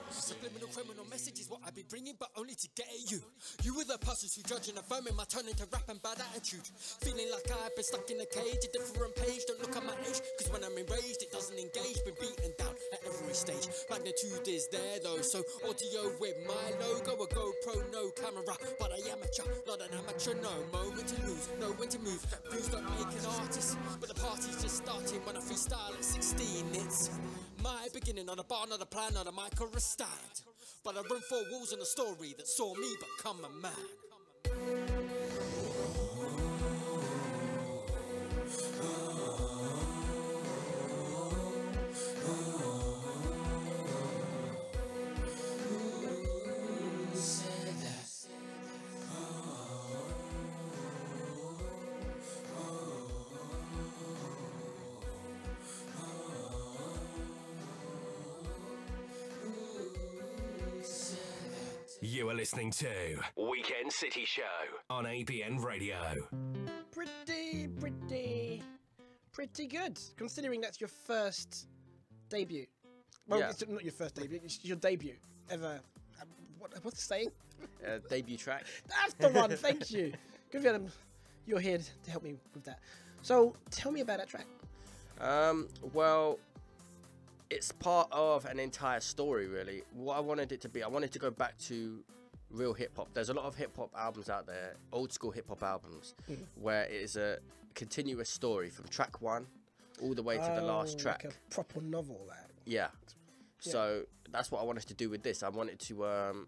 Subliminal criminal messages what I be bringing, but only to get at you. You were the persons who judge and affirming my turn into rap and bad attitude. Feeling like I've been stuck in a cage, a different page. Don't look at my age, cause when I'm enraged it doesn't engage. Been beaten down at every stage. Magnitude is there though, so audio with my logo. A GoPro, no camera, but I amateur, not an amateur. No moment to lose, no when to move. Views don't make an artist, but the party's just starting. When I freestyle at 16, it's my beginning. Not a bar, not a plan, not a mic or a stand. But I run 4 walls in a story that saw me become a man. You are listening to Weekend City Show on ABN Radio. Pretty good, considering that's your first debut. Well, Yeah. it's not your first debut, it's your debut ever. What's the saying? Debut track. That's the one, thank you. Good for them. You're here to help me with that. So, tell me about that track. Well, it's part of an entire story, really. What I wanted it to be, I wanted to go back to real hip-hop. There's a lot of hip-hop albums out there, old school hip-hop albums, where it is a continuous story from track 1 all the way to the last track. Like a proper novel, that. Yeah. So that's what I wanted to do with this. I wanted to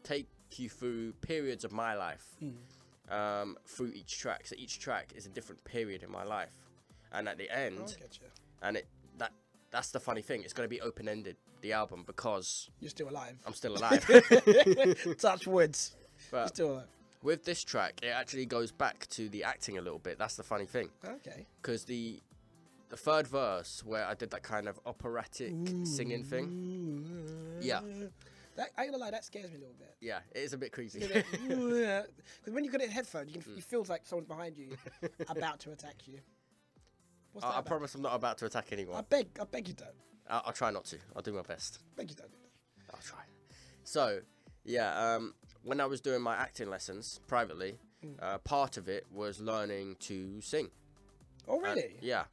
take you through periods of my life through each track. So each track is a different period in my life. And at the end, I get you. and that's the funny thing, it's going to be open-ended, the album, because You're still alive. I'm still alive. Touch woods. You're But still alive. with this track, it actually goes back to the acting a little bit. That's the funny thing. Okay. Because the third verse, where I did that kind of operatic singing thing, yeah, That, I ain't gonna lie, that scares me a little bit. yeah, it is a bit creepy. Because when you got it in headphones, you can it feels like someone's behind you, about to attack you. What's that I about? promise I'm not about to attack anyone. I beg you don't. I'll try not to. I'll do my best. Beg you don't. I'll try. So, yeah, when I was doing my acting lessons privately, part of it was learning to sing. Oh really? Yeah,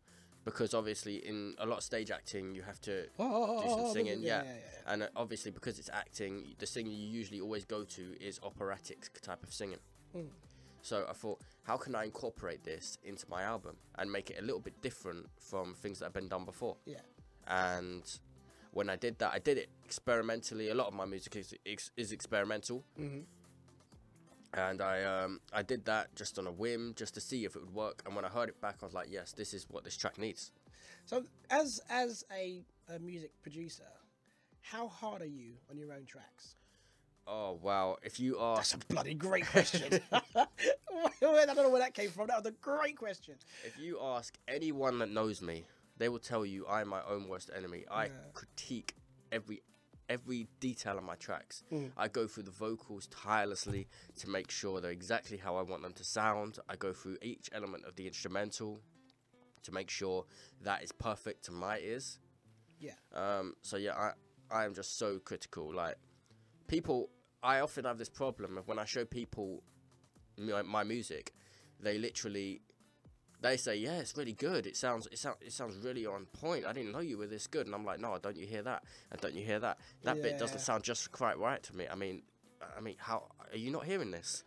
because obviously in a lot of stage acting you have to Oh, do some singing. yeah. And obviously because it's acting, the singing you usually always go to is operatic type of singing. So I thought, how can I incorporate this into my album and make it a little bit different from things that have been done before? Yeah. And when I did that, I did it experimentally. A lot of my music is experimental. And I did that just on a whim, just to see if it would work. And when I heard it back, I was like, yes, this is what this track needs. So as a music producer, how hard are you on your own tracks? Oh, wow. If you That's ask, a bloody great question. I don't know where that came from. That was a great question. if you ask anyone that knows me, they will tell you I'm my own worst enemy. I critique every detail of my tracks. I go through the vocals tirelessly to make sure they're exactly how I want them to sound. I go through each element of the instrumental to make sure that is perfect to my ears. Yeah. So yeah, I am just so critical. Like, people, I often have this problem of when I show people my music, they literally, they say, yeah, it's really good. It sounds really on point. I didn't know you were this good. And I'm like, no, don't you hear that? And don't you hear that? That bit doesn't sound just quite right to me. I mean, how are you not hearing this?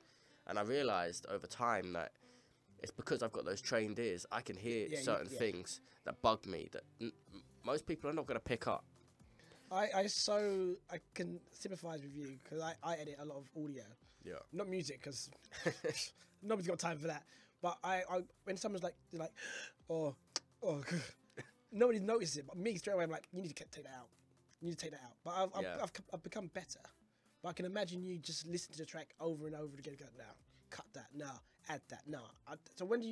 And I realized over time that it's because I've got those trained ears. I can hear certain things that bug me that most people are not going to pick up. I can sympathise with you because I edit a lot of audio. Yeah. Not music because nobody's got time for that. But I when someone's like, they're like, oh, nobody notices it. But me straight away, I'm like, you need to take that out. You need to take that out. But I've become better. But I can imagine you just listen to the track over and over again. Go, no, cut that. No, add that. No. So when do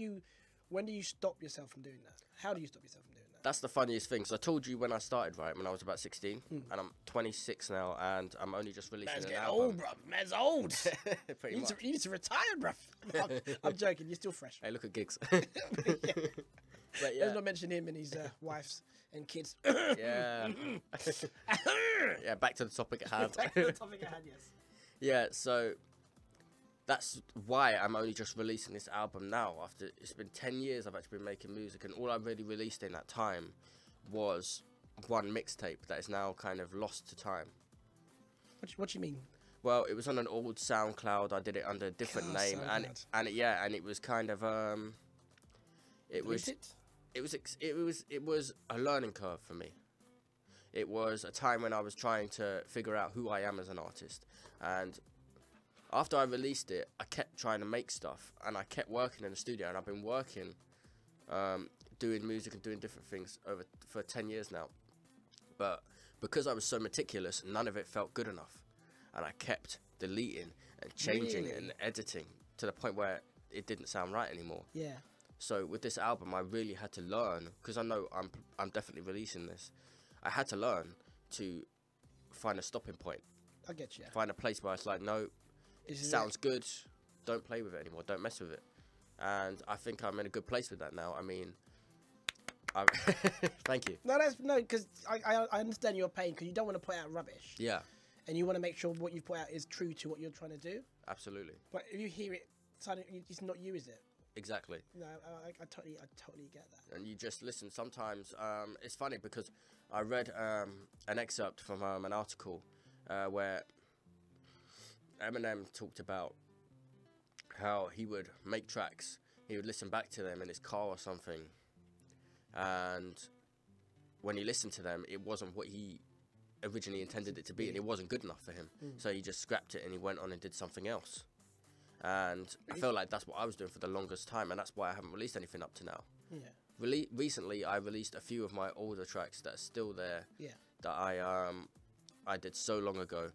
you stop yourself from doing that? How do you stop yourself from doing that? That's the funniest thing. So I told you when I started, right, when I was about 16, and I'm 26 now, and I'm only just releasing Man's an getting album. old, bruv. Man's old. Pretty you, much. need to retire, bruv. I'm joking. You're still fresh. Hey, look at gigs. But yeah, Let's not mention him and his wives and kids. yeah, yeah. Back to the topic at hand. Back to the topic at hand, yes. Yeah, so that's why I'm only just releasing this album now. After it's been 10 years, I've actually been making music, and all I really released in that time was one mixtape that is now kind of lost to time. What do you mean? Well, it was on an old SoundCloud. I did it under a different name, and it was kind of it was a learning curve for me. It was a time when I was trying to figure out who I am as an artist, and after I released it, I kept trying to make stuff, and I kept working in the studio, and I've been working, doing music and doing different things for 10 years now. But because I was so meticulous, none of it felt good enough, and I kept deleting and changing and editing to the point where it didn't sound right anymore. Yeah. So with this album, I really had to learn, because I know I'm definitely releasing this. I had to learn to find a stopping point. I get you. Find a place where it's like, no, it sounds good, don't play with it anymore, don't mess with it. And I think I'm in a good place with that now. I mean, thank you. No, because I understand your pain, because you don't want to put out rubbish. Yeah. And you want to make sure what you've put out is true to what you're trying to do. Absolutely. But if you hear it, it's not you, is it? Exactly. No, I totally get that. And you just listen. Sometimes it's funny because I read an excerpt from an article where Eminem talked about how he would make tracks, he would listen back to them in his car or something, and when he listened to them, it wasn't what he originally intended it to be, and it wasn't good enough for him. So he just scrapped it and he went on and did something else. And I feel like that's what I was doing for the longest time, and that's why I haven't released anything up to now. Yeah. Recently, I released a few of my older tracks that are still there. Yeah. That I did so long ago,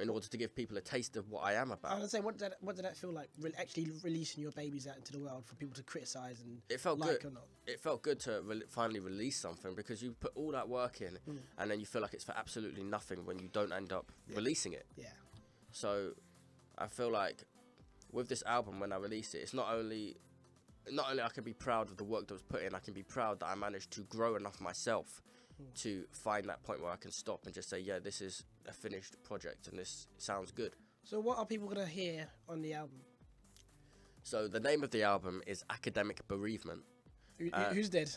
in order to give people a taste of what I am about. I was gonna say, what did that feel like? Actually releasing your babies out into the world for people to criticize and it felt like good. Or not? It felt good to finally release something, because you put all that work in, and then you feel like it's for absolutely nothing when you don't end up releasing it. Yeah. So I feel like with this album, when I release it, it's not only I can be proud of the work that was put in, I can be proud that I managed to grow enough myself to find that point where I can stop and just say, yeah, this is a finished project and this sounds good. So what are people going to hear on the album? So the name of the album is Academic Bereavement. Who's dead?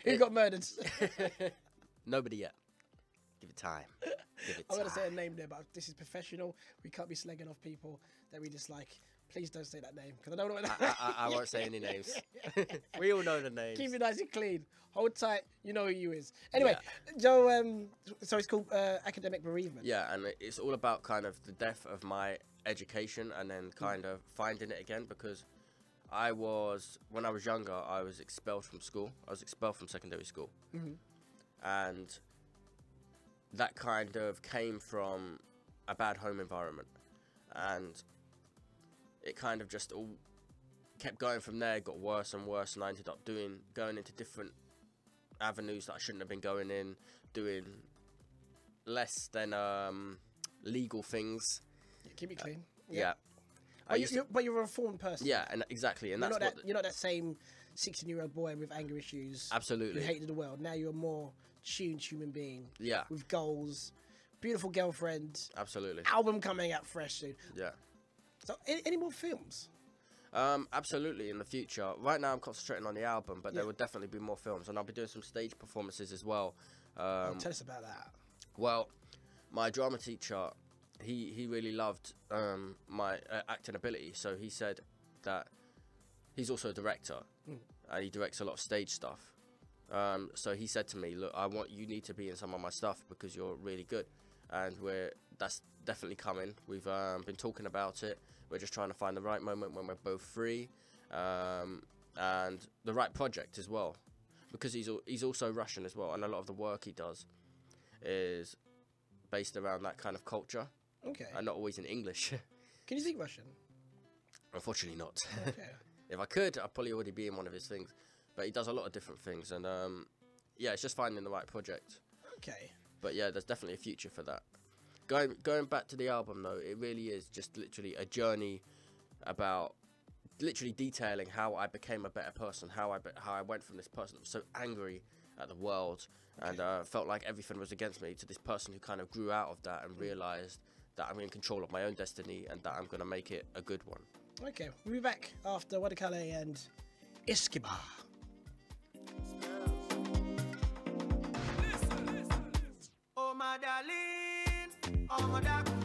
Who got murdered? Nobody yet. Give it time. Give it I'm time. going to say a name there, but this is professional. We can't be slagging off people that we dislike. Please don't say that name, because I don't know what I won't say any names. We all know the names. Keep it nice and clean. Hold tight. You know who you is. Anyway, Joe, so it's called Academic Bereavement. Yeah, and it's all about kind of the death of my education and then kind of finding it again, because when I was younger, I was expelled from school. I was expelled from secondary school. And that kind of came from a bad home environment. And it kind of just all kept going from there, got worse and worse, and I ended up going into different avenues that I shouldn't have been going in, doing less than legal things. Yeah, keep it clean. Yeah. But you're a reformed person. Yeah, and exactly, and you're not that same 16-year-old boy with anger issues. Absolutely. Who hated the world. Now you're a more tuned human being. Yeah. With goals, beautiful girlfriend. Absolutely. Album coming out fresh soon. Yeah. So, any more films? Absolutely, in the future. Right now I'm concentrating on the album, but there will definitely be more films, and I'll be doing some stage performances as well. Tell us about that. Well, my drama teacher, he really loved my acting ability, so he said that he's also a director, and he directs a lot of stage stuff. So he said to me, look, you need to be in some of my stuff because you're really good, and that's definitely coming. We've been talking about it. We're just trying to find the right moment when we're both free, and the right project as well, because he's also Russian as well, and a lot of the work he does is based around that kind of culture. Okay. And not always in English. Can you speak Russian? Unfortunately not. Okay. If I could, I'd probably already be in one of his things. But he does a lot of different things, and yeah, it's just finding the right project. Okay. But yeah, there's definitely a future for that. Going back to the album though, it really is just literally a journey about literally detailing how I became a better person, how I went from this person that was so angry at the world and felt like everything was against me, to this person who kind of grew out of that and realised that I'm in control of my own destiny and that I'm going to make it a good one. Okay, we'll be back after Wadakale and Escobar. Oh my darling, oh my darling.